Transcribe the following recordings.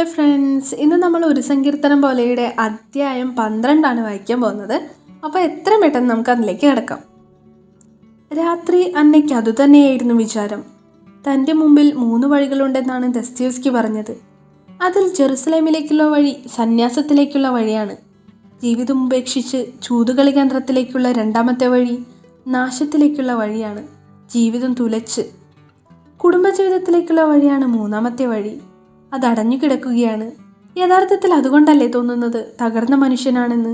Hello friends, ഇന്ന് നമ്മൾ ഒരു സങ്കീർത്തനം പോലെയുടെ അധ്യായം 12 വായിക്കാൻ പോകുന്നത്. അപ്പോൾ എത്രയും പെട്ടെന്ന് നമുക്ക് അതിലേക്ക് കിടക്കാം. രാത്രി അന്നയ്ക്ക് അതുതന്നെയായിരുന്നു വിചാരം. തൻ്റെ മുമ്പിൽ 3 വഴികളുണ്ടെന്നാണ് ദസ്തയേവ്സ്കി പറഞ്ഞത്. അതിൽ ജെറുസലേമിലേക്കുള്ള വഴി സന്യാസത്തിലേക്കുള്ള വഴിയാണ്. ജീവിതം ഉപേക്ഷിച്ച് ചൂതുകളി കേന്ദ്രത്തിലേക്കുള്ള രണ്ടാമത്തെ വഴി നാശത്തിലേക്കുള്ള വഴിയാണ്. ജീവിതം തുലച്ച് കുടുംബജീവിതത്തിലേക്കുള്ള വഴിയാണ് മൂന്നാമത്തെ വഴി. അതടഞ്ഞു കിടക്കുകയാണ്. യഥാർത്ഥത്തിൽ അതുകൊണ്ടല്ലേ തോന്നുന്നത് തകർന്ന മനുഷ്യനാണെന്ന്,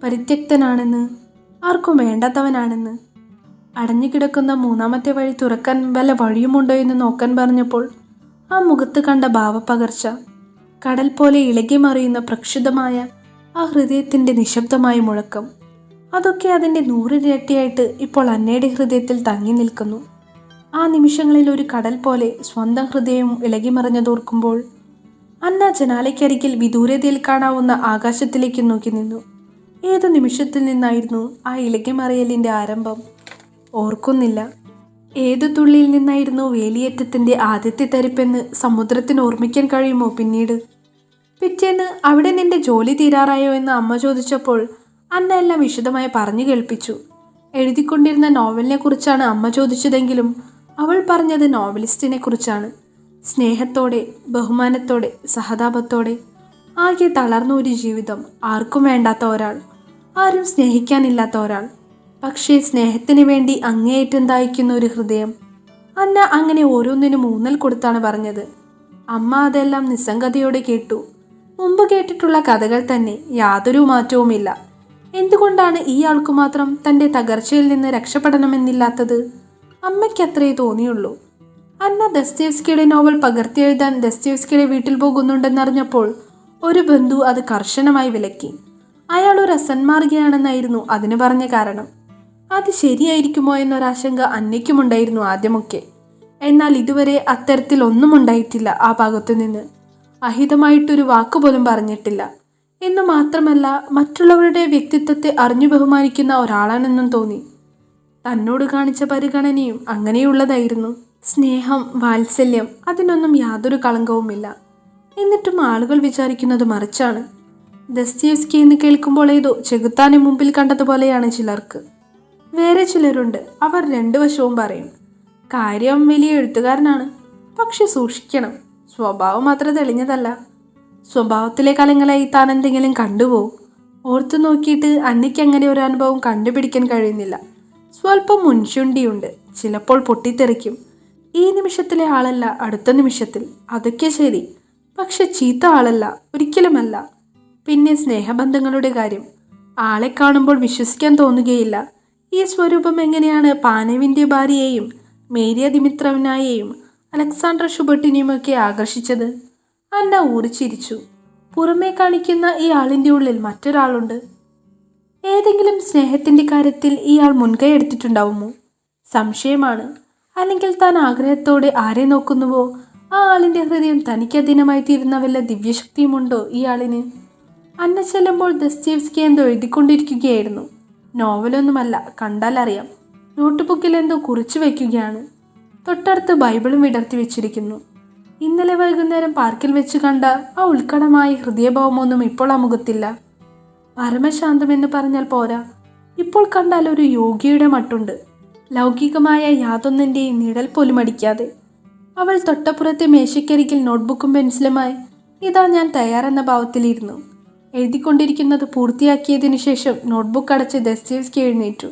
പരിത്യക്തനാണെന്ന്, ആർക്കും വേണ്ടാത്തവനാണെന്ന്. അടഞ്ഞു കിടക്കുന്ന മൂന്നാമത്തെ വഴി തുറക്കാൻ വല്ല വഴിയുമുണ്ടോ എന്ന് നോക്കാൻ പറഞ്ഞപ്പോൾ ആ മുഖത്ത് കണ്ട ഭാവപ്പകർച്ച, കടൽ പോലെ ഇളകി മറിയുന്ന പ്രക്ഷുബ്ധമായ ആ ഹൃദയത്തിൻ്റെ നിശബ്ദമായ മുഴക്കം, അതൊക്കെ അതിൻ്റെ 100 ഇരട്ടിയായിട്ട് ഇപ്പോൾ അന്നയുടെ ഹൃദയത്തിൽ തങ്ങി നിൽക്കുന്നു. ആ നിമിഷങ്ങളിൽ ഒരു കടൽ പോലെ സ്വന്തം ഹൃദയം ഇളകിമറിഞ്ഞതോർക്കുമ്പോൾ അന്ന ജനാലയ്ക്കരികിൽ വിദൂരതയിൽ കാണാവുന്ന ആകാശത്തിലേക്ക് നോക്കി നിന്നു. ഏതു നിമിഷത്തിൽ നിന്നായിരുന്നു ആ ഇളകിമറിയലിൻ്റെ ആരംഭം? ഓർക്കുന്നില്ല. ഏതു തുള്ളിയിൽ നിന്നായിരുന്നു വേലിയേറ്റത്തിൻ്റെ ആദ്യത്തെ തരിപ്പെന്ന് സമുദ്രത്തിന് ഓർമ്മിക്കാൻ കഴിയുമോ പിന്നീട്? പിറ്റേന്ന് അവിടെ നിന്റെ ജോലി തീരാറായോ എന്ന് അമ്മ ചോദിച്ചപ്പോൾ അന്ന എല്ലാം വിശദമായി പറഞ്ഞു കേൾപ്പിച്ചു. എഴുതിക്കൊണ്ടിരുന്ന നോവലിനെ കുറിച്ചാണ് അമ്മ ചോദിച്ചതെങ്കിലും അവൾ പറഞ്ഞത് നോവലിസ്റ്റിനെ കുറിച്ചാണ്. സ്നേഹത്തോടെ, ബഹുമാനത്തോടെ, സഹതാപത്തോടെ, ആകെ തളർന്ന ഒരു ജീവിതം, ആർക്കും വേണ്ടാത്ത ഒരാൾ, ആരും സ്നേഹിക്കാനില്ലാത്ത ഒരാൾ, പക്ഷേ സ്നേഹത്തിന് വേണ്ടി അങ്ങേയറ്റം ദാഹിക്കുന്ന ഒരു ഹൃദയം. അന്ന അങ്ങനെ ഓരോന്നിനും ഊന്നൽ കൊടുത്താണ് പറഞ്ഞത്. അമ്മ അതെല്ലാം നിസ്സംഗതയോടെ കേട്ടു. മുമ്പ് കേട്ടിട്ടുള്ള കഥകൾ തന്നെ, യാതൊരു മാറ്റവുമില്ല. എന്തുകൊണ്ടാണ് ഈ ആൾക്കു മാത്രം തൻ്റെ തകർച്ചയിൽ നിന്ന് രക്ഷപ്പെടണമെന്നില്ലാത്തത്? അമ്മയ്ക്ക് അത്രേ തോന്നിയുള്ളൂ. അന്ന ദസ്തയേവ്സ്കിയുടെ നോവൽ പകർത്തിയെഴുതാൻ ദസ്തയേവ്സ്കിയുടെ വീട്ടിൽ പോകുന്നുണ്ടെന്നറിഞ്ഞപ്പോൾ ഒരു ബന്ധു അത് കർശനമായി വിലക്കി. അയാൾ ഒരു അസന്മാർഗിയാണെന്നായിരുന്നു അതിന് പറഞ്ഞ കാരണം. അത് ശരിയായിരിക്കുമോ എന്നൊരാശങ്ക അന്നയ്ക്കുമുണ്ടായിരുന്നു ആദ്യമൊക്കെ. എന്നാൽ ഇതുവരെ അത്തരത്തിൽ ഒന്നും ഉണ്ടായിട്ടില്ല. ആ ഭാഗത്തു നിന്ന് അഹിതമായിട്ടൊരു വാക്കുപോലും പറഞ്ഞിട്ടില്ല എന്നു മാത്രമല്ല, മറ്റുള്ളവരുടെ വ്യക്തിത്വത്തെ അറിഞ്ഞു ബഹുമാനിക്കുന്ന ഒരാളാണെന്നും തോന്നി. തന്നോട് കാണിച്ച പരിഗണനയും അങ്ങനെയുള്ളതായിരുന്നു. സ്നേഹം, വാത്സല്യം, അതിനൊന്നും യാതൊരു കളങ്കവുമില്ല. എന്നിട്ടും ആളുകൾ വിചാരിക്കുന്നത് മറിച്ചാണ്. ദസ്തയേവ്സ്കി എന്ന് കേൾക്കുമ്പോൾ ഏതോ ചെകുത്താനെ മുമ്പിൽ കണ്ടതുപോലെയാണ് ചിലർക്ക്. വേറെ ചിലരുണ്ട്, അവർ 2 വശവും പറയും. കാര്യം വലിയ എഴുത്തുകാരനാണ്, പക്ഷെ സൂക്ഷിക്കണം, സ്വഭാവം അത്ര തെളിഞ്ഞതല്ല. സ്വഭാവത്തിലെ കലങ്ങളായി താൻ എന്തെങ്കിലും കണ്ടുപോകും. ഓർത്തു നോക്കിയിട്ട് അന്നയ്ക്ക് അങ്ങനെ ഒരു അനുഭവം കണ്ടുപിടിക്കാൻ കഴിയുന്നില്ല. സ്വല്പം മുൻചുണ്ടിയുണ്ട്, ചിലപ്പോൾ പൊട്ടിത്തെറിക്കും. ഈ നിമിഷത്തിലെ ആളല്ല അടുത്ത നിമിഷത്തിൽ, അതൊക്കെ ശരി, പക്ഷെ ചീത്ത ആളല്ല, ഒരിക്കലുമല്ല. പിന്നെ സ്നേഹബന്ധങ്ങളുടെ കാര്യം, ആളെ കാണുമ്പോൾ വിശ്വസിക്കാൻ തോന്നുകയില്ല. ഈ സ്വരൂപം എങ്ങനെയാണ് പാനവിൻ്റെ ഭാര്യയെയും മേരിയ ദിമിത്രോവ്നായെയും അലക്സാണ്ടർ ഷുബർട്ടിനെയുമൊക്കെ ആകർഷിച്ചത്? അന്ന ഊറിച്ചിരിച്ചു. പുറമേ കാണിക്കുന്ന ഈ ആളിൻ്റെ ഉള്ളിൽ മറ്റൊരാളുണ്ട്. ഏതെങ്കിലും സ്നേഹത്തിൻ്റെ കാര്യത്തിൽ ഇയാൾ മുൻകൈ എടുത്തിട്ടുണ്ടാവുമോ? സംശയമാണ്. അല്ലെങ്കിൽ താൻ ആഗ്രഹത്തോടെ ആരെ നോക്കുന്നുവോ ആ ആളിൻ്റെ ഹൃദയം തനിക്ക് അധീനമായി തീരുന്ന വല്ല ദിവ്യശക്തിയുമുണ്ടോ ഈ ആളിന്? അന്ന ചെല്ലുമ്പോൾ ദസ്തയേവ്സ്കി എന്തോ എഴുതിക്കൊണ്ടിരിക്കുകയായിരുന്നു. നോവലൊന്നുമല്ല, കണ്ടാൽ അറിയാം. നോട്ട് ബുക്കിൽ എന്തോ കുറിച്ചു വയ്ക്കുകയാണ്. തൊട്ടടുത്ത് ബൈബിളും വിടർത്തി വെച്ചിരിക്കുന്നു. ഇന്നലെ വൈകുന്നേരം പാർക്കിൽ വെച്ച് കണ്ട ആ ഉത്കടമായ ഹൃദയഭാവമൊന്നും ഇപ്പോൾ ആ മുഖത്തില്ല. പരമശാന്തമെന്ന് പറഞ്ഞാൽ പോരാ, ഇപ്പോൾ കണ്ടാൽ ഒരു യോഗിയുടെ മട്ടുണ്ട്. ലൗകികമായ യാതൊന്നിൻ്റെയും നിഴൽ പോലും അടിക്കാതെ. അവൾ തൊട്ടപ്പുറത്തെ മേശയ്ക്കരികിൽ നോട്ട്ബുക്കും പെൻസിലുമായി ഇതാ ഞാൻ തയ്യാറെന്ന ഭാവത്തിലിരുന്നു. എഴുതിക്കൊണ്ടിരിക്കുന്നത് പൂർത്തിയാക്കിയതിനു ശേഷം നോട്ട്ബുക്ക് അടച്ച് ദസ്തയേവ്സ്കി എഴുന്നേറ്റു.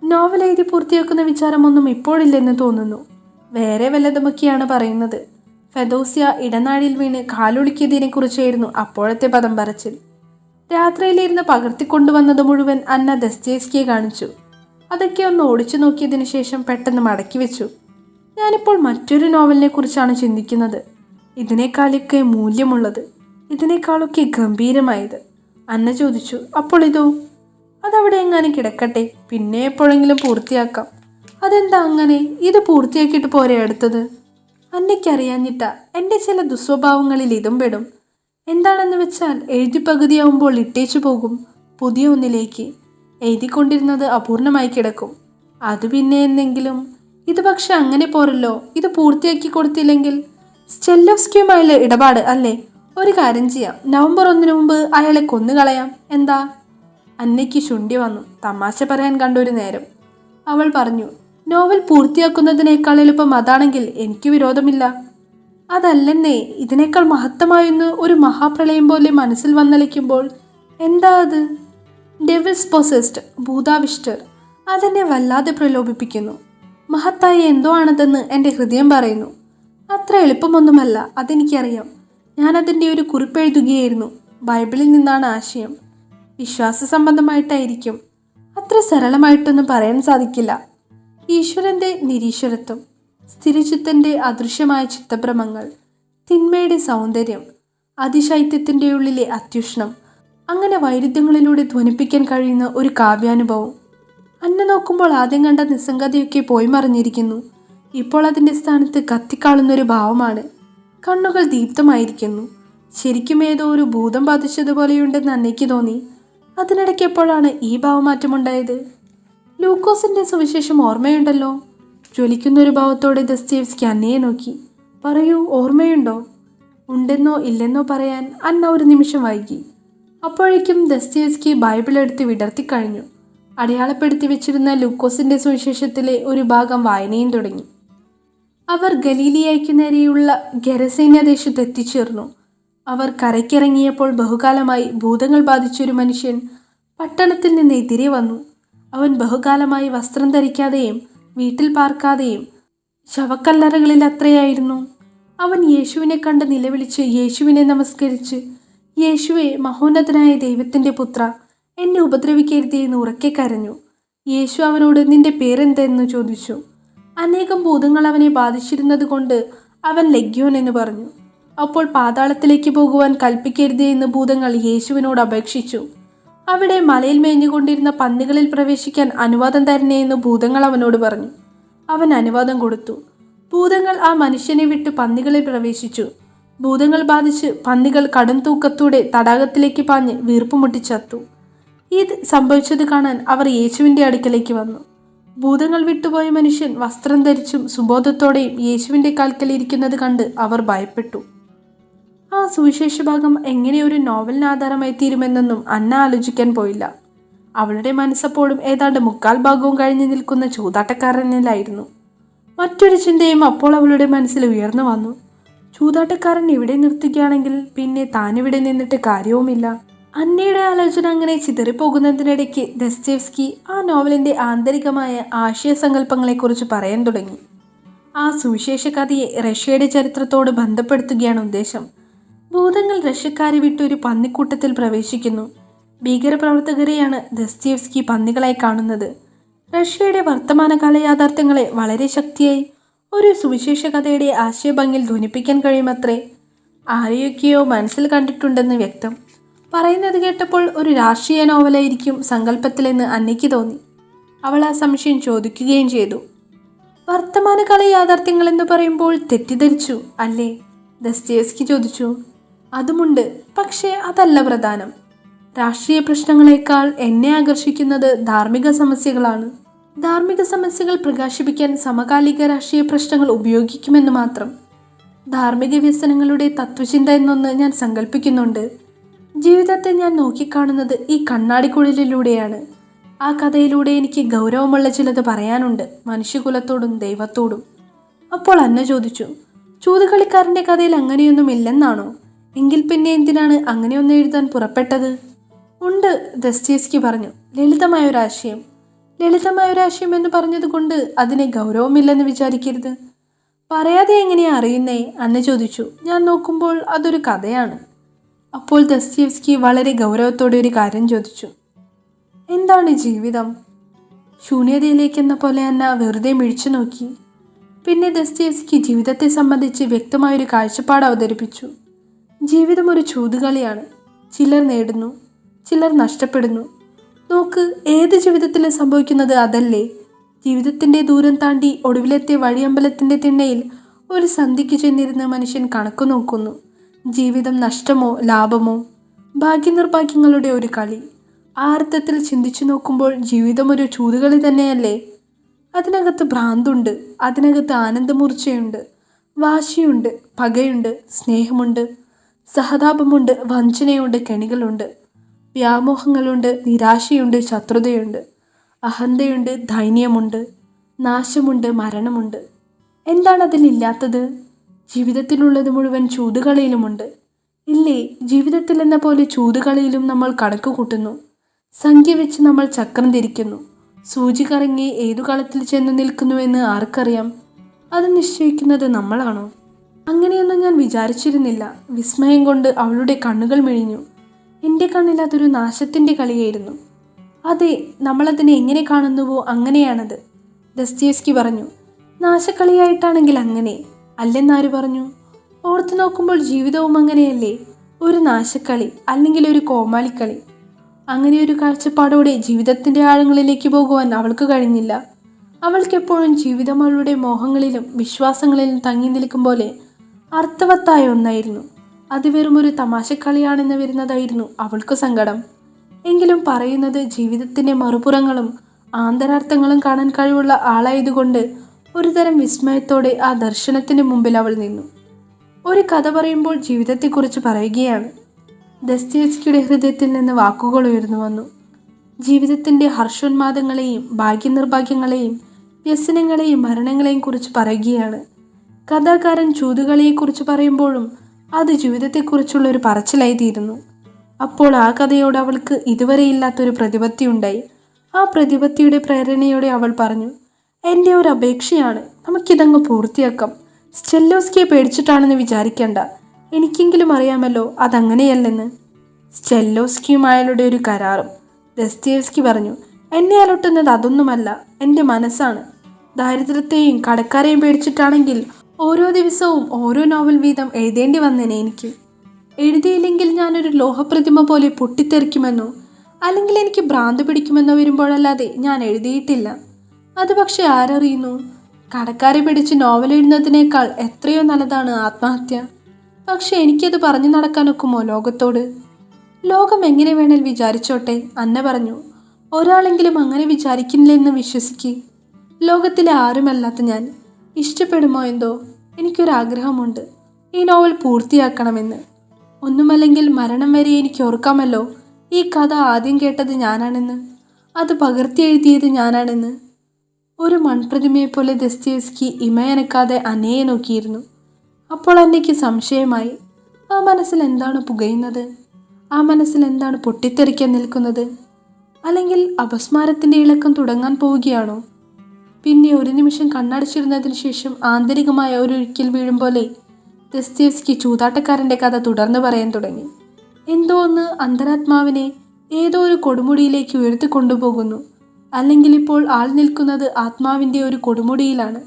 നോവൽ എഴുതി പൂർത്തിയാക്കുന്ന വിചാരമൊന്നും ഇപ്പോഴില്ലെന്ന് തോന്നുന്നു. വേറെ വല്ലതുമൊക്കെയാണ് പറയുന്നത്. ഫെദോസ്യ ഇടനാഴിയിൽ വീണ് കാലൊളിക്കിയതിനെക്കുറിച്ചായിരുന്നു അപ്പോഴത്തെ പദം പറച്ചിൽ. രാത്രിയിലിരുന്ന് പകർത്തിക്കൊണ്ടുവന്നത് മുഴുവൻ അന്ന ദസ്തയേവ്സ്കിയെ കാണിച്ചു. അതൊക്കെ ഒന്ന് ഓടിച്ചു നോക്കിയതിനു ശേഷം പെട്ടെന്ന് മടക്കി വെച്ചു. ഞാനിപ്പോൾ മറ്റൊരു നോവലിനെ കുറിച്ചാണ് ചിന്തിക്കുന്നത്. ഇതിനേക്കാളൊക്കെ മൂല്യമുള്ളത്, ഇതിനേക്കാളൊക്കെ ഗംഭീരമായത്. അന്ന ചോദിച്ചു. അപ്പോൾ ഇതോ? അതവിടെ എങ്ങാനും കിടക്കട്ടെ, പിന്നെ എപ്പോഴെങ്കിലും പൂർത്തിയാക്കാം. അതെന്താ അങ്ങനെ? ഇത് പൂർത്തിയാക്കിയിട്ട് പോരെ അടുത്തത്? അന്നയ്ക്കറിയാഞ്ഞിട്ട എൻ്റെ ചില ദുസ്വഭാവങ്ങളിൽ ഇതും പെടും. എന്താണെന്ന് വെച്ചാൽ എഴുതി പകുതിയാവുമ്പോൾ ഇട്ടേച്ചു പോകും പുതിയ ഒന്നിലേക്ക്. എഴുതിക്കൊണ്ടിരുന്നത് അപൂർണമായി കിടക്കും. അത് പിന്നെ എന്തെങ്കിലും. ഇത് പക്ഷെ അങ്ങനെ പോരല്ലോ. ഇത് പൂർത്തിയാക്കി കൊടുത്തില്ലെങ്കിൽ സ്റ്റെല്ലോവ്സ്കിയുമായുള്ള ഇടപാട് അല്ലേ? ഒരു കാര്യം ചെയ്യാം, നവംബർ 1 മുമ്പ് അയാളെ കൊന്നുകളയാം. എന്താ? അന്നയ്ക്ക് ശുണ്ഠി വന്നു. തമാശ പറയാൻ കണ്ടൊരു നേരം. അവൾ പറഞ്ഞു, നോവൽ പൂർത്തിയാക്കുന്നതിനേക്കാൾ എളുപ്പം അതാണെങ്കിൽ എനിക്ക് വിരോധമില്ല. അതല്ലെന്നേ, ഇതിനേക്കാൾ മഹത്തമായൊന്ന് ഒരു മഹാപ്രളയം പോലെ മനസ്സിൽ വന്നലയ്ക്കുമ്പോൾ. എന്താ അത്? ഡെവിൾസ് പൊസസ്ഡ്, ഭൂതാവിഷ്ടർ. അതെന്നെ വല്ലാതെ പ്രലോഭിപ്പിക്കുന്നു. മഹത്തായ എന്തോ ആണതെന്ന് എൻ്റെ ഹൃദയം പറയുന്നു. അത്ര എളുപ്പമൊന്നുമല്ല, അതെനിക്കറിയാം. ഞാനതിൻ്റെ ഒരു കുറിപ്പെഴുതുകയായിരുന്നു. ബൈബിളിൽ നിന്നാണ് ആശയം. വിശ്വാസ സംബന്ധമായിട്ടായിരിക്കും. അത്ര സരളമായിട്ടൊന്നും പറയാൻ സാധിക്കില്ല. ഈശ്വരൻ്റെ നിരീശ്വരത്വം, സ്ഥിരചിത്തൻ്റെ അദൃശ്യമായ ചിത്തഭ്രമങ്ങൾ, തിന്മയുടെ സൗന്ദര്യം, അതിശൈത്യത്തിൻ്റെ ഉള്ളിലെ അത്യുഷ്ണം, അങ്ങനെ വൈരുദ്ധ്യങ്ങളിലൂടെ ധ്വനിപ്പിക്കാൻ കഴിയുന്ന ഒരു കാവ്യാനുഭവം. അന്നെ നോക്കുമ്പോൾ ആദ്യം കണ്ട നിസ്സംഗതയൊക്കെ പോയി മറിഞ്ഞിരിക്കുന്നു. ഇപ്പോൾ അതിൻ്റെ സ്ഥാനത്ത് കത്തിക്കാളുന്നൊരു ഭാവമാണ്. കണ്ണുകൾ ദീപ്തമായിരിക്കുന്നു. ശരിക്കും ഏതോ ഒരു ഭൂതം ബാധിച്ചതുപോലെയുണ്ടെന്ന് അന്നയ്ക്ക് തോന്നി. അതിനിടയ്ക്ക് എപ്പോഴാണ് ഈ ഭാവമാറ്റമുണ്ടായത്? ലൂക്കോസിൻ്റെ സുവിശേഷം ഓർമ്മയുണ്ടല്ലോ. ജ്വലിക്കുന്നൊരു ഭാവത്തോടെ ദസ്തയേവ്സ്കി അന്നയെ നോക്കി. പറയൂ, ഓർമ്മയുണ്ടോ? ഉണ്ടെന്നോ ഇല്ലെന്നോ പറയാൻ അന്ന ഒരു നിമിഷം വൈകി. അപ്പോഴേക്കും ദസ്തയേവ്സ്കി ബൈബിൾ എടുത്ത് വിടർത്തിക്കഴിഞ്ഞു. അടയാളപ്പെടുത്തി വെച്ചിരുന്ന ലൂക്കോസിൻ്റെ സുവിശേഷത്തിലെ ഒരു ഭാഗം വായനയും തുടങ്ങി. അവർ ഗലീലിയയ്ക്കു നേരെയുള്ള ഗെരസേന്യ ദേശത്ത് എത്തിച്ചേർന്നു. അവർ കരയ്ക്കിറങ്ങിയപ്പോൾ ബഹുകാലമായി ഭൂതങ്ങൾ ബാധിച്ചൊരു മനുഷ്യൻ പട്ടണത്തിൽ നിന്ന് എതിരെ വന്നു. അവൻ ബഹുകാലമായി വസ്ത്രം ധരിക്കാതെയും വീട്ടിൽ പാർക്കാതെയും ശവക്കല്ലറകളിൽ അത്രയായിരുന്നു. അവൻ യേശുവിനെ കണ്ട് നിലവിളിച്ച് യേശുവിനെ നമസ്കരിച്ച്, യേശുവെ, മഹോന്നതനായ ദൈവത്തിൻ്റെ പുത്ര, എന്നെ ഉപദ്രവിക്കരുതേ എന്ന് ഉറക്കെ കരഞ്ഞു. യേശു അവനോട്, നിന്റെ പേരെന്തെന്ന് ചോദിച്ചു. അനേകം ഭൂതങ്ങൾ അവനെ ബാധിച്ചിരുന്നത് കൊണ്ട് അവൻ ലഗ്യോൻ എന്ന് പറഞ്ഞു. അപ്പോൾ പാതാളത്തിലേക്ക് പോകുവാൻ കൽപ്പിക്കരുതേ എന്ന് ഭൂതങ്ങൾ യേശുവിനോട് അപേക്ഷിച്ചു. അവിടെ മലയിൽ മേഞ്ഞുകൊണ്ടിരുന്ന പന്നികളിൽ പ്രവേശിക്കാൻ അനുവാദം തരണേ എന്ന് ഭൂതങ്ങൾ അവനോട് പറഞ്ഞു. അവൻ അനുവാദം കൊടുത്തു. ഭൂതങ്ങൾ ആ മനുഷ്യനെ വിട്ട് പന്നികളിൽ പ്രവേശിച്ചു. ഭൂതങ്ങൾ ബാധിച്ച് പന്നികൾ കടും തൂക്കത്തോടെ തടാകത്തിലേക്ക് പാഞ്ഞ് വീർപ്പുമുട്ടിച്ചത്തു. ഇത് സംഭവിച്ചത് കാണാൻ അവർ യേശുവിൻ്റെ അടുക്കലേക്ക് വന്നു. ഭൂതങ്ങൾ വിട്ടുപോയ മനുഷ്യൻ വസ്ത്രം ധരിച്ചും സുബോധത്തോടെയും യേശുവിൻ്റെ കാൽക്കലിരിക്കുന്നത് കണ്ട് അവർ ഭയപ്പെട്ടു. ആ സുവിശേഷ ഭാഗം എങ്ങനെ ഒരു നോവലിന് ആധാരമായി തീരുമെന്നൊന്നും അന്ന ആലോചിക്കാൻ പോയില്ല. അവളുടെ മനസ്സപ്പോഴും ഏതാണ്ട് 3/4 ഭാഗവും കഴിഞ്ഞു നിൽക്കുന്ന ചൂതാട്ടക്കാരനിലായിരുന്നു. മറ്റൊരു ചിന്തയും അപ്പോൾ അവളുടെ മനസ്സിൽ ഉയർന്നു വന്നു. ചൂതാട്ടക്കാരൻ ഇവിടെ നിർത്തുകയാണെങ്കിൽ പിന്നെ താനിവിടെ നിന്നിട്ട് കാര്യവുമില്ല. അന്നയുടെ ആലോചന അങ്ങനെ ചിതറിപ്പോകുന്നതിനിടയ്ക്ക് ദസ്തയേവ്സ്കി ആ നോവലിൻ്റെ ആന്തരികമായ ആശയസങ്കല്പങ്ങളെക്കുറിച്ച് പറയാൻ തുടങ്ങി. ആ സുവിശേഷ കഥയെ റഷ്യയുടെ ചരിത്രത്തോട് ബന്ധപ്പെടുത്തുകയാണ് ഉദ്ദേശം. ഭൂതങ്ങൾ റഷ്യക്കാരെ വിട്ട് ഒരു പന്നിക്കൂട്ടത്തിൽ പ്രവേശിക്കുന്നു. ഭീകരപ്രവർത്തകരെയാണ് ദസ്തയേവ്സ്കി പന്നികളായി കാണുന്നത്. റഷ്യയുടെ വർത്തമാനകാല യാഥാർത്ഥ്യങ്ങളെ വളരെ ശക്തിയായി ഒരു സുവിശേഷ കഥയുടെ ആശയഭംഗിയിൽ ധ്വനിപ്പിക്കാൻ കഴിയുമത്രേ. ആരെയൊക്കെയോ മനസ്സിൽ കണ്ടിട്ടുണ്ടെന്ന് വ്യക്തം. പറയുന്നത് കേട്ടപ്പോൾ ഒരു രാഷ്ട്രീയ നോവലായിരിക്കും സങ്കല്പത്തിലെന്ന് അന്നയ്ക്ക് തോന്നി. അവൾ ആ സംശയം ചോദിക്കുകയും ചെയ്തു. വർത്തമാനകാല യാഥാർത്ഥ്യങ്ങൾ എന്ന് പറയുമ്പോൾ തെറ്റിദ്ധരിച്ചു അല്ലേ? ദസ്തയേവ്സ്കി ചോദിച്ചു. അതുമുണ്ട്, പക്ഷേ അതല്ല പ്രധാനം. രാഷ്ട്രീയ പ്രശ്നങ്ങളെക്കാൾ എന്നെ ആകർഷിക്കുന്നത് ധാർമ്മിക സമസ്യകളാണ്. ധാർമ്മിക സമസ്യകൾ പ്രകാശിപ്പിക്കാൻ സമകാലിക രാഷ്ട്രീയ പ്രശ്നങ്ങൾ ഉപയോഗിക്കുമെന്ന് മാത്രം. ധാർമ്മിക വ്യസനങ്ങളുടെ തത്വചിന്ത എന്നൊന്ന് ഞാൻ സങ്കല്പിക്കുന്നുണ്ട്. ജീവിതത്തെ ഞാൻ നോക്കിക്കാണുന്നത് ഈ കണ്ണാടിക്കുഴലിലൂടെയാണ്. ആ കഥയിലൂടെ എനിക്ക് ഗൗരവമുള്ള ചിലത് പറയാനുണ്ട്, മനുഷ്യകുലത്തോടും ദൈവത്തോടും. അപ്പോൾ അന്ന ചോദിച്ചു, ചൂതുകളിക്കാരൻ്റെ കഥയിൽ അങ്ങനെയൊന്നും ഇല്ലെന്നാണോ? എങ്കിൽ പിന്നെ എന്തിനാണ് അങ്ങനെയൊന്നും എഴുതാൻ പുറപ്പെട്ടത്? ഉണ്ട്, ദസ്തയേവ്സ്കി പറഞ്ഞു. ലളിതമായൊരാശയം. ലളിതമായൊരാശയം എന്ന് പറഞ്ഞതുകൊണ്ട് അതിനെ ഗൗരവമില്ലെന്ന് വിചാരിക്കരുത്. പറയാതെ എങ്ങനെയാ അറിയുന്നേ? അന്ന ചോദിച്ചു. ഞാൻ നോക്കുമ്പോൾ അതൊരു കഥയാണ്. അപ്പോൾ ദസ്തയേവ്സ്കി വളരെ ഗൗരവത്തോടെ ഒരു കാര്യം ചോദിച്ചു. എന്താണ് ജീവിതം? ശൂന്യതയിലേക്കെന്ന പോലെ അന്ന വെറുതെ മിഴിച്ചു നോക്കി. പിന്നെ ദസ്തയേവ്സ്കി ജീവിതത്തെ സംബന്ധിച്ച് വ്യക്തമായൊരു കാഴ്ചപ്പാട് അവതരിപ്പിച്ചു. ജീവിതം ഒരു ചൂതുകളിയാണ്. ചിലർ നേടുന്നു, ചിലർ നഷ്ടപ്പെടുന്നു. നോക്ക്, ഏത് ജീവിതത്തിലും സംഭവിക്കുന്നത് അതല്ലേ? ജീവിതത്തിൻ്റെ ദൂരം താണ്ടി ഒടുവിലെത്തിയ വഴിയമ്പലത്തിൻ്റെ തിണ്ണയിൽ ഒരു സന്ധ്യയ്ക്ക് ചെന്നിരുന്ന മനുഷ്യൻ കണക്ക് നോക്കുന്നു. ജീവിതം നഷ്ടമോ ലാഭമോ? ഭാഗ്യനിർഭാഗ്യങ്ങളുടെ ഒരു കളി. ആ അർത്ഥത്തിൽ ചിന്തിച്ചു നോക്കുമ്പോൾ ജീവിതം ഒരു ചൂതുകളി തന്നെയല്ലേ? അതിനകത്ത് ഭ്രാന്തുണ്ട്, അതിനകത്ത് ആനന്ദമൂർച്ചയുണ്ട്, വാശിയുണ്ട്, പകയുണ്ട്, സ്നേഹമുണ്ട്, സഹതാപമുണ്ട്, വഞ്ചനയുണ്ട്, കെണികളുണ്ട്, വ്യാമോഹങ്ങളുണ്ട്, നിരാശയുണ്ട്, ശത്രുതയുണ്ട്, അഹന്തയുണ്ട്, ദൈന്യമുണ്ട്, നാശമുണ്ട്, മരണമുണ്ട്. എന്താണ് അതിലില്ലാത്തത്? ജീവിതത്തിലുള്ളത് മുഴുവൻ ചൂതുകളിയിലുമുണ്ട്. ഇല്ലേ, ജീവിതത്തിൽ എന്ന പോലെ ചൂതുകളിയിലും നമ്മൾ കണക്ക് കൂട്ടുന്നു. സംഖ്യ വെച്ച് നമ്മൾ ചക്രം തിരിക്കുന്നു. സൂചി കറങ്ങി ഏതു കളത്തിൽ ചെന്ന് നിൽക്കുന്നുവെന്ന് ആർക്കറിയാം? അത് നിശ്ചയിക്കുന്നത് നമ്മളാണോ? അങ്ങനെയൊന്നും ഞാൻ വിചാരിച്ചിരുന്നില്ല. വിസ്മയം കൊണ്ട് അവളുടെ കണ്ണുകൾ മിഴിഞ്ഞു. എൻ്റെ കണ്ണിൽ അതൊരു നാശത്തിൻ്റെ കളിയായിരുന്നു. അതെ, നമ്മളതിനെ എങ്ങനെ കാണുന്നുവോ അങ്ങനെയാണത്, ദസ്തയേവ്സ്കി പറഞ്ഞു. നാശക്കളിയായിട്ടാണെങ്കിൽ അങ്ങനെ അല്ലെന്നാര് പറഞ്ഞു? ഓർത്തു നോക്കുമ്പോൾ ജീവിതവും അങ്ങനെയല്ലേ, ഒരു നാശക്കളി അല്ലെങ്കിൽ ഒരു കോമാളിക്കളി. അങ്ങനെ ഒരു കാഴ്ചപ്പാടോടെ ജീവിതത്തിൻ്റെ ആഴങ്ങളിലേക്ക് പോകുവാൻ അവൾക്ക് കഴിഞ്ഞില്ല. അവൾക്കെപ്പോഴും ജീവിതം അവളുടെ മോഹങ്ങളിലും വിശ്വാസങ്ങളിലും തങ്ങി നിൽക്കും പോലെ അർത്ഥവത്തായ ഒന്നായിരുന്നു. അത് വെറും ഒരു തമാശക്കളിയാണെന്ന് വരുന്നതായിരുന്നു അവൾക്ക് സങ്കടം. എങ്കിലും പറയുന്നത് ജീവിതത്തിൻ്റെ മറുപുറങ്ങളും ആന്തരാർത്ഥങ്ങളും കാണാൻ കഴിവുള്ള ആളായതുകൊണ്ട് ഒരുതരം വിസ്മയത്തോടെ ആ ദർശനത്തിന് മുമ്പിൽ അവൾ നിന്നു. ഒരു കഥ പറയുമ്പോൾ ജീവിതത്തെക്കുറിച്ച് പറയുകയാണ്. ദസ്തയേവ്സ്കിയുടെ ഹൃദയത്തിൽ നിന്ന് വാക്കുകൾ ഉയർന്നു വന്നു. ജീവിതത്തിൻ്റെ ഹർഷോന്മാദങ്ങളെയും ഭാഗ്യനിർഭാഗ്യങ്ങളെയും വ്യസനങ്ങളെയും മരണങ്ങളെയും കുറിച്ച് പറയുകയാണ്. കഥാകാരൻ ചൂതുകളിയെക്കുറിച്ച് പറയുമ്പോഴും അത് ജീവിതത്തെക്കുറിച്ചുള്ള ഒരു പറച്ചിലായി തീരുന്നു. അപ്പോൾ ആ കഥയോട് അവൾക്ക് ഇതുവരെ ഇല്ലാത്തൊരു പ്രതിപത്തി ഉണ്ടായി. ആ പ്രതിപത്തിയുടെ പ്രേരണയോടെ അവൾ പറഞ്ഞു, എൻ്റെ ഒരു അപേക്ഷയാണ്, നമുക്കിതങ്ങ് പൂർത്തിയാക്കാം. സ്റ്റെല്ലോസ്കിയെ പേടിച്ചിട്ടാണെന്ന് വിചാരിക്കേണ്ട. എനിക്കെങ്കിലും അറിയാമല്ലോ അതങ്ങനെയല്ലെന്ന്. സ്റ്റെല്ലോസ്കിയും അയാളുടെ ഒരു കരാറും, ദസ്തയേവ്സ്കി പറഞ്ഞു. എന്നെ അലട്ടുന്നത് അതൊന്നുമല്ല, എൻ്റെ മനസ്സാണ്. ദാരിദ്ര്യത്തെയും കടക്കാരെയും പേടിച്ചിട്ടാണെങ്കിൽ ഓരോ ദിവസവും ഓരോ നോവൽ വീതം എഴുതേണ്ടി വന്നേനെ എനിക്ക്. എഴുതിയില്ലെങ്കിൽ ഞാനൊരു ലോഹപ്രതിമ പോലെ പൊട്ടിത്തെറിക്കുമെന്നോ അല്ലെങ്കിൽ എനിക്ക് ഭ്രാന്ത് പിടിക്കുമെന്നോ വരുമ്പോഴല്ലാതെ ഞാൻ എഴുതിയിട്ടില്ല. അത് പക്ഷെ ആരറിയുന്നു? കടക്കാരെ പിടിച്ച് നോവൽ എഴുതുന്നതിനേക്കാൾ എത്രയോ നല്ലതാണ് ആത്മഹത്യ. പക്ഷെ എനിക്കത് പറഞ്ഞു നടക്കാനൊക്കുമോ ലോകത്തോട്? ലോകം എങ്ങനെ വേണേൽ വിചാരിച്ചോട്ടെ, അന്ന പറഞ്ഞു. ഒരാളെങ്കിലും അങ്ങനെ വിചാരിക്കില്ലെന്ന് വിശ്വസിക്ക്. ലോകത്തിലെ ആരുമല്ലാത്ത ഞാൻ ഇഷ്ടപ്പെടുമോ എന്തോ? എനിക്കൊരാഗ്രഹമുണ്ട്, ഈ നോവൽ പൂർത്തിയാക്കണമെന്ന്. ഒന്നുമല്ലെങ്കിൽ മരണം വരെ എനിക്ക് ഓർക്കാമല്ലോ ഈ കഥ ആദ്യം കേട്ടത് ഞാനാണെന്ന്, അത് പകർത്തി എഴുതിയത് ഞാനാണെന്ന്. ഒരു മൺപ്രതിമയെപ്പോലെ ദസ്തയേവ്സ്കി ഇമയനക്കാതെ അന്നയെ നോക്കിയിരുന്നു. അപ്പോൾ അന്നയ്ക്ക് സംശയമായി. ആ മനസ്സിൽ എന്താണ് പുകയുന്നത്? ആ മനസ്സിൽ എന്താണ് പൊട്ടിത്തെറിക്കാൻ നിൽക്കുന്നത്? അല്ലെങ്കിൽ അപസ്മാരത്തിൻ്റെ ഇളക്കം തുടങ്ങാൻ പോവുകയാണോ? പിന്നെ ഒരു നിമിഷം കണ്ണടച്ചിരുന്നതിന് ശേഷം ആന്തരികമായ ഒരു ഒഴുക്കിൽ വീഴും പോലെ ദസ്തയേവ്സ്കി ചൂതാട്ടക്കാരൻ്റെ കഥ തുടർന്ന് പറയാൻ തുടങ്ങി. എന്തോ ഒന്ന് അന്തരാത്മാവിനെ ഏതോ ഒരു കൊടുമുടിയിലേക്ക് ഉയർത്തിക്കൊണ്ടുപോകുന്നു. അല്ലെങ്കിൽ ഇപ്പോൾ ആൾ നിൽക്കുന്നത് ആത്മാവിൻ്റെ ഒരു കൊടുമുടിയിലാണ്.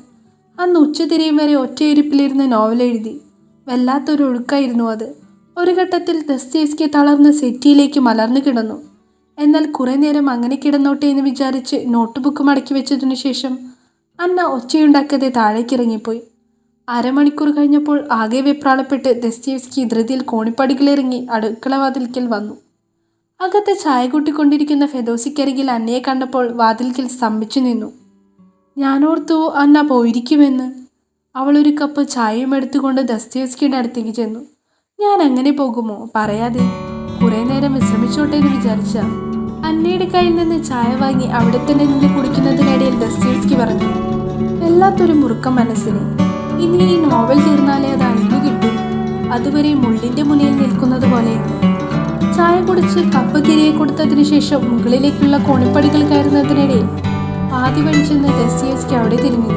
അന്ന് ഉച്ചതിരിയും വരെ ഒറ്റയിരിപ്പിലിരുന്ന് നോവൽ എഴുതി. വല്ലാത്തൊരു ഒഴുക്കായിരുന്നു അത്. ഒരു ഘട്ടത്തിൽ ദസ്തയേവ്സ്കി തളർന്ന് സെറ്റിയിലേക്ക് മലർന്നു കിടന്നു. എന്നാൽ കുറേ നേരം അങ്ങനെ കിടന്നോട്ടെ എന്ന് വിചാരിച്ച് നോട്ട് ബുക്ക് മടക്കി വെച്ചതിനു ശേഷം അന്ന ഒച്ചയുണ്ടാക്കാതെ താഴേക്കിറങ്ങിപ്പോയി. അരമണിക്കൂർ കഴിഞ്ഞപ്പോൾ ആകെ വെപ്രാളപ്പെട്ട് ദസ്തയേവ്സ്കി ധൃതിയിൽ കോണിപ്പടികളിറങ്ങി അടുക്കളവാതിൽക്കൽ വന്നു. അകത്ത് ചായ കൂട്ടിക്കൊണ്ടിരിക്കുന്ന ഫെദോസിക്കരികിൽ അന്നയെ കണ്ടപ്പോൾ വാതിൽക്കൽ സ്തംഭിച്ചു നിന്നു. ഞാനോർത്തു അന്ന പോയിരിക്കുമെന്ന്. അവൾ ഒരു കപ്പ് ചായയും എടുത്തുകൊണ്ട് ദസ്തയേവ്സ്കിയുടെ അടുത്തേക്ക് ചെന്നു. ഞാൻ അങ്ങനെ പോകുമോ? പറയാതെ കുറേ നേരം വിശ്രമിച്ചോട്ടെ എന്ന് വിചാരിച്ച അന്നയുടെ കയ്യിൽ നിന്ന് ചായ വാങ്ങി അവിടെ തന്നെ നിന്ന് കുടിക്കുന്നതിനിടയിൽ ദസ്തയേവ്സ്കി പറഞ്ഞു, വല്ലാത്തൊരു മുറുക്കം മനസ്സിന്. ഇനി ഈ നോവൽ തീർന്നാലേ അത് അഴിഞ്ഞു കിട്ടും. അതുവരെ മുള്ളിൻ്റെ മുനയിൽ നിൽക്കുന്നത് പോലെയാണ്. ചായ കുടിച്ച് കപ്പ് തിരികെ കൊടുത്തതിന് ശേഷം മുകളിലേക്കുള്ള കോണിപ്പടികൾ കയറുന്നതിനിടയിൽ പാതി വഴി ചെന്ന് ദസ്തയേവ്സ്കി അവിടെ തിരിഞ്ഞു.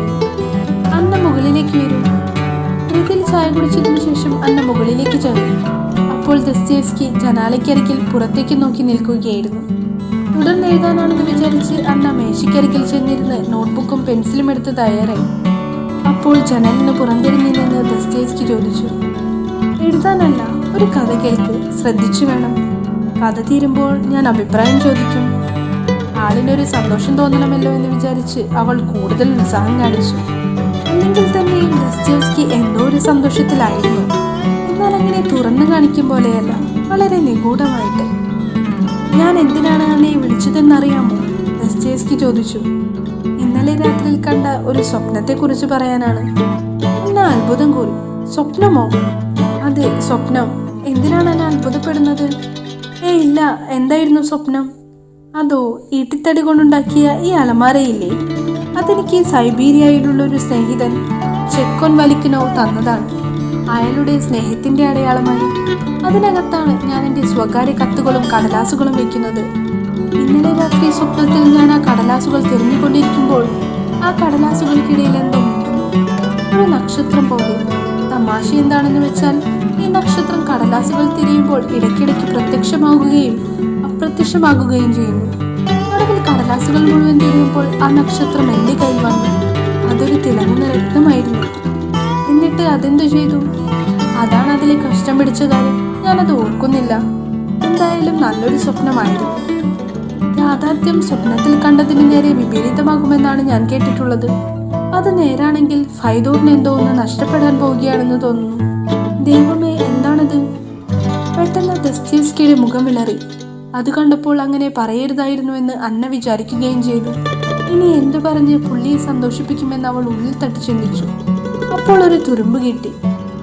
അന്ന മുകളിലേക്ക് വരും. ധൃതിയിൽ ചായ കുടിച്ചതിനു ശേഷം അന്ന മുകളിലേക്ക് ചെന്നു. അപ്പോൾ ദസ്തയേവ്സ്കി ജനാലയ്ക്കരികിൽ പുറത്തേക്ക് നോക്കി നിൽക്കുകയായിരുന്നു. തുടർന്ന് എഴുതാനാണെന്ന് വിചാരിച്ച് അന്ന മേശയ്ക്കരികിൽ ചെന്നിരുന്ന് നോട്ട്ബുക്കും പെൻസിലും എടുത്ത് തയ്യാറായി. അപ്പോൾ ജനലിന് പുറംതിരിഞ്ഞു നിന്ന് ദസ്തയേവ്സ്കി ചോദിച്ചു, എഴുതാനല്ല, ഒരു കഥ കേൾക്ക്, ശ്രദ്ധിച്ചു വേണം. കഥ തീരുമ്പോൾ ഞാൻ അഭിപ്രായം ചോദിക്കും. ആളിനൊരു സന്തോഷം തോന്നണമല്ലോ എന്ന് വിചാരിച്ച് അവൾ കൂടുതൽ ഉത്സാഹം കാണിച്ചു. അല്ലെങ്കിൽ തന്നെയും ദസ്തയേവ്സ്കി എന്തോ ഒരു സന്തോഷത്തിലായിരുന്നു. എന്നാൽ അങ്ങനെ തുറന്നു കാണിക്കും പോലെയല്ല, വളരെ നിഗൂഢമായിട്ട്. ഞാൻ എന്തിനാണ് അന്നയെ വിളിച്ചതെന്നറിയാമോ? ദസ്തയേവ്സ്കി ചോദിച്ചു. ഇന്നലെ രാത്രിയിൽ കണ്ട ഒരു സ്വപ്നത്തെക്കുറിച്ച് പറയാനാണ്. അന്ന അത്ഭുതം കൂറി. സ്വപ്നമോ? അതെ, സ്വപ്നം. എന്തിനാണ് എന്നെ അത്ഭുതപ്പെടുന്നത്? ഇല്ല, എന്തായിരുന്നു സ്വപ്നം? അതോ ഈട്ടിത്തടി കൊണ്ടുണ്ടാക്കിയ ഈ അലമാരയില്ലേ, അതെനിക്ക് സൈബീരിയയിലുള്ള ഒരു സ്നേഹിതൻ ചെക്കോൻ വലിക്കനോ തന്നതാണ്. അയാളുടെ സ്നേഹത്തിന്റെ അടയാളമായി അതിനകത്താണ് ഞാൻ എൻ്റെ സ്വകാര്യ കത്തുകളും കടലാസുകളും വെക്കുന്നത്. ഇന്നലെ രാത്രി സ്വപ്നത്തിൽ ഞാൻ ആ കടലാസുകൾ തിരഞ്ഞുകൊണ്ടിരിക്കുമ്പോൾ ആ കടലാസുകൾക്കിടയിൽ എന്തോ ഒരു നക്ഷത്രം പോലെ. തമാശ എന്താണെന്ന് വെച്ചാൽ, ഈ നക്ഷത്രം കടലാസുകൾ തിരിയുമ്പോൾ ഇടയ്ക്കിടയ്ക്ക് പ്രത്യക്ഷമാകുകയും അപ്രത്യക്ഷമാകുകയും ചെയ്യുന്നു. ഒടുവിൽ കടലാസുകൾ മുഴുവൻ തിരിയുമ്പോൾ ആ നക്ഷത്രം എൻ്റെ കയ്യിൽ വന്നു. അതൊരു തിളങ്ങുന്ന രത്നമായിരുന്നു. എന്നിട്ട് അതെന്തു ചെയ്തു? അതാണ് അതിലെ കഷ്ടം പിടിച്ച കാര്യം. ഞാനത് ഓർക്കുന്നില്ല. എന്തായാലും നല്ലൊരു സ്വപ്നമായിരുന്നു. യാഥാർത്ഥ്യം സ്വപ്നത്തിൽ കണ്ടതിന് നേരെ വിപരീതമാകുമെന്നാണ് ഞാൻ കേട്ടിട്ടുള്ളത്. അത് നേരാണെങ്കിൽ ഫൈദൂറിന് എന്തോ ഒന്ന് നഷ്ടപ്പെടാൻ പോവുകയാണെന്ന് തോന്നുന്നു. ദൈവമേ, എന്താണത്? പെട്ടെന്ന് ദസ്തയേവ്സ്കിയുടെ മുഖം വിളറി. അത് കണ്ടപ്പോൾ അങ്ങനെ പറയരുതായിരുന്നുവെന്ന് അന്ന വിചാരിക്കുകയും ചെയ്തു. ഇനി എന്തു പറഞ്ഞ് പുള്ളിയെ സന്തോഷിപ്പിക്കുമെന്ന് അവൾ ഉള്ളിൽ തട്ടി ചിന്തിച്ചു. അപ്പോൾ ഒരു തുരുമ്പ് കിട്ടി.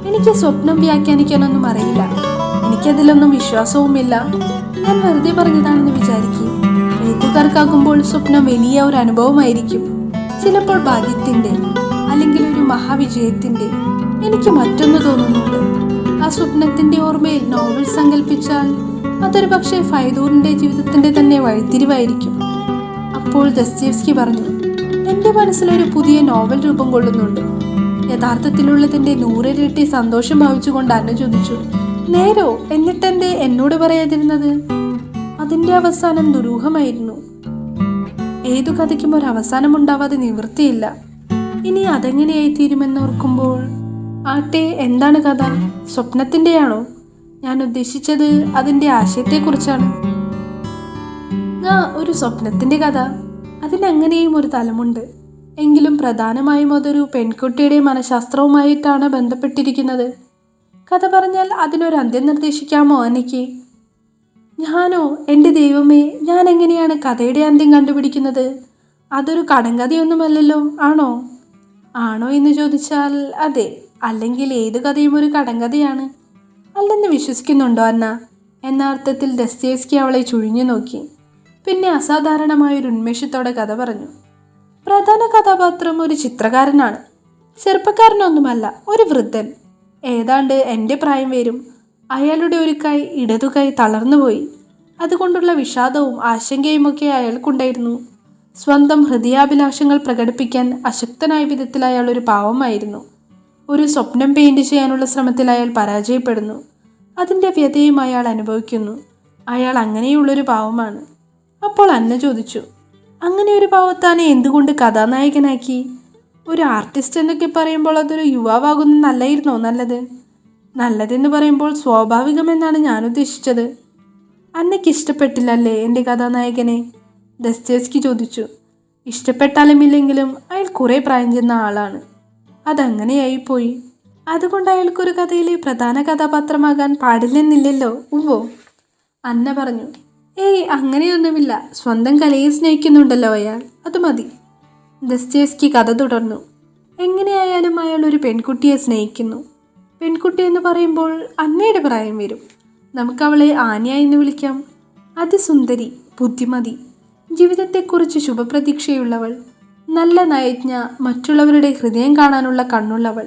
എനിക്ക് സ്വപ്നം വ്യാഖ്യാനിക്കാനൊന്നും അറിയില്ല. എനിക്കതിലൊന്നും വിശ്വാസവുമില്ല. ഞാൻ വെറുതെ പറഞ്ഞതാണെന്ന് വിചാരിക്കും. എഴുത്തുകാർക്കാകുമ്പോൾ സ്വപ്നം വലിയ ഒരു അനുഭവമായിരിക്കും. ചിലപ്പോൾ ഭാഗ്യത്തിന്റെ, അല്ലെങ്കിൽ ഒരു മഹാവിജയത്തിന്റെ. എനിക്ക് മറ്റൊന്ന് തോന്നുന്നുണ്ട്. ആ സ്വപ്നത്തിന്റെ ഓർമ്മയിൽ നോവൽ സങ്കല്പിച്ചാൽ അതൊരു പക്ഷേ ഫൈദൂറിന്റെ ജീവിതത്തിന്റെ തന്നെ വഴിത്തിരിവായിരിക്കും. അപ്പോൾ ദസ്തയേവ്സ്കി പറഞ്ഞു, എൻ്റെ മനസ്സിലൊരു പുതിയ നോവൽ രൂപം കൊള്ളുന്നുണ്ട്. യഥാർത്ഥത്തിലുള്ളതിന്റെ 100 ഇരട്ടി സന്തോഷം ഭാവിച്ചുകൊണ്ട് അന്ന ചോദിച്ചു. നേരോ? എന്നിട്ടെന്തേ എന്നോട് പറയാതിരുന്നത്? അതിന്റെ അവസാനം ദുരൂഹമായിരുന്നു. ഏതു കഥയ്ക്കും ഒരു അവസാനം ഉണ്ടാവാതെ നിവൃത്തിയില്ല. ഇനി അതെങ്ങനെയായി തീരുമെന്നോർക്കുമ്പോൾ. ആട്ടെ, എന്താണ് കഥ? സ്വപ്നത്തിന്റെയാണോ? ഞാൻ ഉദ്ദേശിച്ചത് അതിന്റെ ആശയത്തെക്കുറിച്ചാണ്. ഒരു സ്വപ്നത്തിന്റെ കഥ. അതിനങ്ങനെയും ഒരു തലമുണ്ട്. എങ്കിലും പ്രധാനമായും അതൊരു പെൺകുട്ടിയുടെ മനഃശാസ്ത്രവുമായിട്ടാണ് ബന്ധപ്പെട്ടിരിക്കുന്നത്. കഥ പറഞ്ഞാൽ അതിനൊരു അന്ത്യം നിർദ്ദേശിക്കാമോ എനിക്ക്? ഞാനോ? എൻ്റെ ദൈവമേ, ഞാൻ എങ്ങനെയാണ് കഥയുടെ അന്ത്യം കണ്ടുപിടിക്കുന്നത്? അതൊരു കടങ്കഥയൊന്നുമല്ലല്ലോ, ആണോ? ആണോ എന്ന് ചോദിച്ചാൽ അതെ. അല്ലെങ്കിൽ ഏത് കഥയും ഒരു കടങ്കഥയാണ്. അല്ലെന്ന് വിശ്വസിക്കുന്നുണ്ടോ അന്ന? എന്ന അർത്ഥത്തിൽ ദസ്തയേവ്സ്കി അവളെ ചുഴിഞ്ഞു നോക്കി. പിന്നെ അസാധാരണമായൊരു ഉന്മേഷത്തോടെ കഥ പറഞ്ഞു. പ്രധാന കഥാപാത്രം ഒരു ചിത്രകാരനാണ്. ചെറുപ്പക്കാരനൊന്നുമല്ല, ഒരു വൃദ്ധൻ. ഏതാണ്ട് എൻ്റെ പ്രായം വരും. അയാളുടെ ഒരു കൈ, ഇടതുകൈ, തളർന്നുപോയി. അതുകൊണ്ടുള്ള വിഷാദവും ആശങ്കയുമൊക്കെ അയാൾക്കുണ്ടായിരുന്നു. സ്വന്തം ഹൃദയാഭിലാഷങ്ങൾ പ്രകടിപ്പിക്കാൻ അശക്തനായ വിധത്തിൽ അയാൾ ഒരു പാവമായിരുന്നു. ഒരു സ്വപ്നം പെയിന്റ് ചെയ്യാനുള്ള ശ്രമത്തിൽ അയാൾ പരാജയപ്പെടുന്നു. അതിൻ്റെ വ്യതയും അയാൾ അനുഭവിക്കുന്നു. അയാൾ അങ്ങനെയുള്ളൊരു പാവമാണ്. അപ്പോൾ അന്ന ചോദിച്ചു, അങ്ങനെ ഒരു പാവത്താനെ എന്തുകൊണ്ട് കഥാനായകനാക്കി? ഒരു ആർട്ടിസ്റ്റ് എന്നൊക്കെ പറയുമ്പോൾ അതൊരു യുവാവാകുന്നതല്ലായിരുന്നോ നല്ലത്? നല്ലതെന്ന് പറയുമ്പോൾ സ്വാഭാവികമെന്നാണ് ഞാൻ ഉദ്ദേശിച്ചത്. അന്നയ്ക്ക് ഇഷ്ടപ്പെട്ടില്ലല്ലേ എൻ്റെ കഥാനായകനെ? ദസ്തയേവ്സ്കി ചോദിച്ചു. ഇഷ്ടപ്പെട്ടാലും ഇല്ലെങ്കിലും അയാൾ കുറേ പ്രായം ചെന്ന ആളാണ്. അതങ്ങനെയായിപ്പോയി. അതുകൊണ്ട് അയാൾക്കൊരു കഥയിലെ പ്രധാന കഥാപാത്രമാകാൻ പാടില്ലെന്നില്ലല്ലോ. ഉവ്വോ? അന്ന പറഞ്ഞു. അങ്ങനെയൊന്നുമില്ല. സ്വന്തം കലയെ സ്നേഹിക്കുന്നുണ്ടല്ലോ അയാൾ, അത് മതി. ദസ്തയേവ്സ്കി കഥ തുടർന്നു. എങ്ങനെയായാലും അയാൾ ഒരു പെൺകുട്ടിയെ സ്നേഹിക്കുന്നു. പെൺകുട്ടി എന്ന് പറയുമ്പോൾ അന്നയുടെ പ്രായം വരും. നമുക്കവളെ ആന്യ എന്ന് വിളിക്കാം. അതിസുന്ദരി, ബുദ്ധിമതി, ജീവിതത്തെക്കുറിച്ച് ശുഭപ്രതീക്ഷയുള്ളവൾ, നല്ല നയജ്ഞ, മറ്റുള്ളവരുടെ ഹൃദയം കാണാനുള്ള കണ്ണുള്ളവൾ.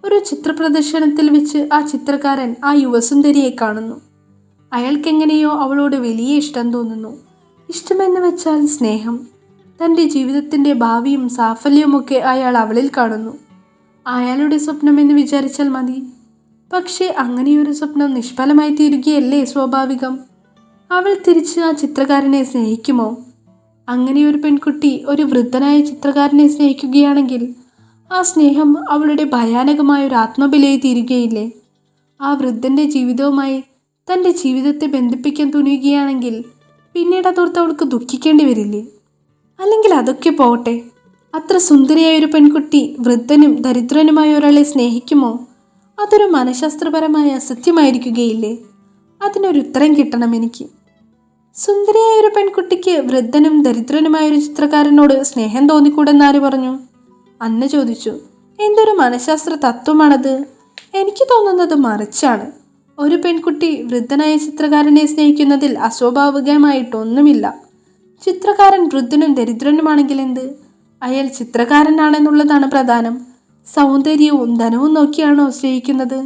ഒരു ചിത്രപ്രദർശനത്തിൽ വെച്ച് ആ ചിത്രകാരൻ ആ യുവസുന്ദരിയെ കാണുന്നു. അയാൾക്കെങ്ങനെയോ അവളോട് വലിയ ഇഷ്ടം തോന്നുന്നു. ഇഷ്ടമെന്ന് വെച്ചാൽ സ്നേഹം. തൻ്റെ ജീവിതത്തിൻ്റെ ഭാവിയും സാഫല്യവുമൊക്കെ അയാൾ അവളിൽ കാണുന്നു. അയാളുടെ സ്വപ്നം എന്ന് വിചാരിച്ചാൽ മതി. പക്ഷേ അങ്ങനെയൊരു സ്വപ്നം നിഷ്ഫലമായി തീരുകയല്ലേ സ്വാഭാവികം? അവൾ തിരിച്ച് ആ ചിത്രകാരനെ സ്നേഹിക്കുമോ? അങ്ങനെയൊരു പെൺകുട്ടി ഒരു വൃദ്ധനായ ചിത്രകാരനെ സ്നേഹിക്കുകയാണെങ്കിൽ ആ സ്നേഹം അവളുടെ ഭയാനകമായൊരു ആത്മബലിയായി തീരുകയില്ലേ? ആ വൃദ്ധൻ്റെ ജീവിതവുമായി തൻ്റെ ജീവിതത്തെ ബന്ധിപ്പിക്കാൻ തുനിയുകയാണെങ്കിൽ പിന്നീട് അതോർത്ത് അവൾക്ക് ദുഃഖിക്കേണ്ടി വരില്ലേ? അല്ലെങ്കിൽ അതൊക്കെ പോകട്ടെ, അത്ര സുന്ദരിയായ ഒരു പെൺകുട്ടി വൃദ്ധനും ദരിദ്രനുമായ ഒരാളെ സ്നേഹിക്കുമോ? അതൊരു മനഃശാസ്ത്രപരമായ അസത്യമായിരിക്കുകയില്ലേ? അതിനൊരു ഉത്തരം കിട്ടണം എനിക്ക്. സുന്ദരിയായ ഒരു പെൺകുട്ടിക്ക് വൃദ്ധനും ദരിദ്രനുമായ ഒരു ചിത്രകാരനോട് സ്നേഹം തോന്നിക്കൂടെന്നാര് പറഞ്ഞു? അന്ന ചോദിച്ചു. എന്തൊരു മനഃശാസ്ത്ര തത്വമാണത്? എനിക്ക് തോന്നുന്നത് മറിച്ചാണ്. ഒരു പെൺകുട്ടി വൃദ്ധനായ ചിത്രകാരനെ സ്നേഹിക്കുന്നതിൽ അസ്വാഭാവികമായിട്ടൊന്നുമില്ല. ചിത്രകാരൻ വൃദ്ധനും ദരിദ്രനുമാണെങ്കിൽ എന്ത്? അയാൾ ചിത്രകാരനാണെന്നുള്ളതാണ് പ്രധാനം. സൗന്ദര്യവും ധനവും നോക്കിയാണോ സ്നേഹിക്കുന്നത്?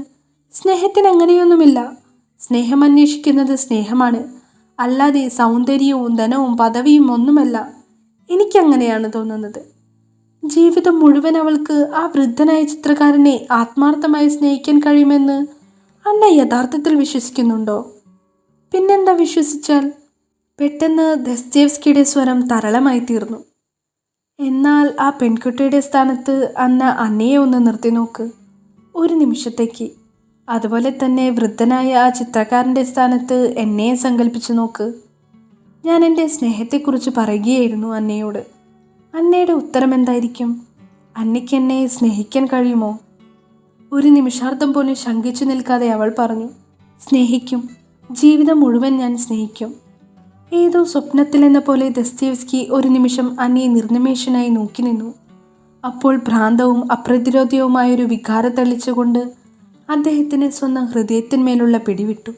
സ്നേഹത്തിന് അങ്ങനെയൊന്നുമില്ല. സ്നേഹം അന്വേഷിക്കുന്നത് സ്നേഹമാണ്, അല്ലാതെ സൗന്ദര്യവും ധനവും പദവിയും ഒന്നുമല്ല. എനിക്കങ്ങനെയാണ് തോന്നുന്നത്. ജീവിതം മുഴുവൻ അവൾക്ക് ആ വൃദ്ധനായ ചിത്രകാരനെ ആത്മാർത്ഥമായി സ്നേഹിക്കാൻ കഴിയുമെന്ന് അന്ന യഥാർത്ഥത്തിൽ വിശ്വസിക്കുന്നുണ്ടോ? പിന്നെന്താ വിശ്വസിച്ചാൽ? പെട്ടെന്ന് ദസ്തയേവ്സ്കിയുടെ സ്വരം തരളമായി തീർന്നു. എന്നാൽ ആ പെൺകുട്ടിയുടെ സ്ഥാനത്ത് അന്നയെ ഒന്ന് നിർത്തി നോക്ക്, ഒരു നിമിഷത്തേക്ക്. അതുപോലെ തന്നെ വൃദ്ധനായ ആ ചിത്രകാരൻ്റെ സ്ഥാനത്ത് എന്നെ സങ്കല്പിച്ചു നോക്ക്. ഞാൻ എൻ്റെ സ്നേഹത്തെക്കുറിച്ച് പറയുകയായിരുന്നു അന്നയോട്. അന്നയുടെ ഉത്തരം എന്തായിരിക്കും? അന്നയ്ക്ക് എന്നെ സ്നേഹിക്കാൻ കഴിയുമോ? ഒരു നിമിഷാർത്ഥം പോലും ശങ്കിച്ചു നിൽക്കാതെ അവൾ പറഞ്ഞു, സ്നേഹിക്കും. ജീവിതം മുഴുവൻ ഞാൻ സ്നേഹിക്കും. ഏതോ സ്വപ്നത്തിലെന്ന പോലെ ദസ്തയേവ്സ്കി ഒരു നിമിഷം അന്നയെ നിർനിമേഷനായി നോക്കി നിന്നു. അപ്പോൾ ഭ്രാന്തവും അപ്രതിരോധ്യവുമായൊരു വികാരം തെളിച്ചുകൊണ്ട് അദ്ദേഹത്തിന് സ്വന്തം ഹൃദയത്തിന്മേലുള്ള പിടിവിട്ടു.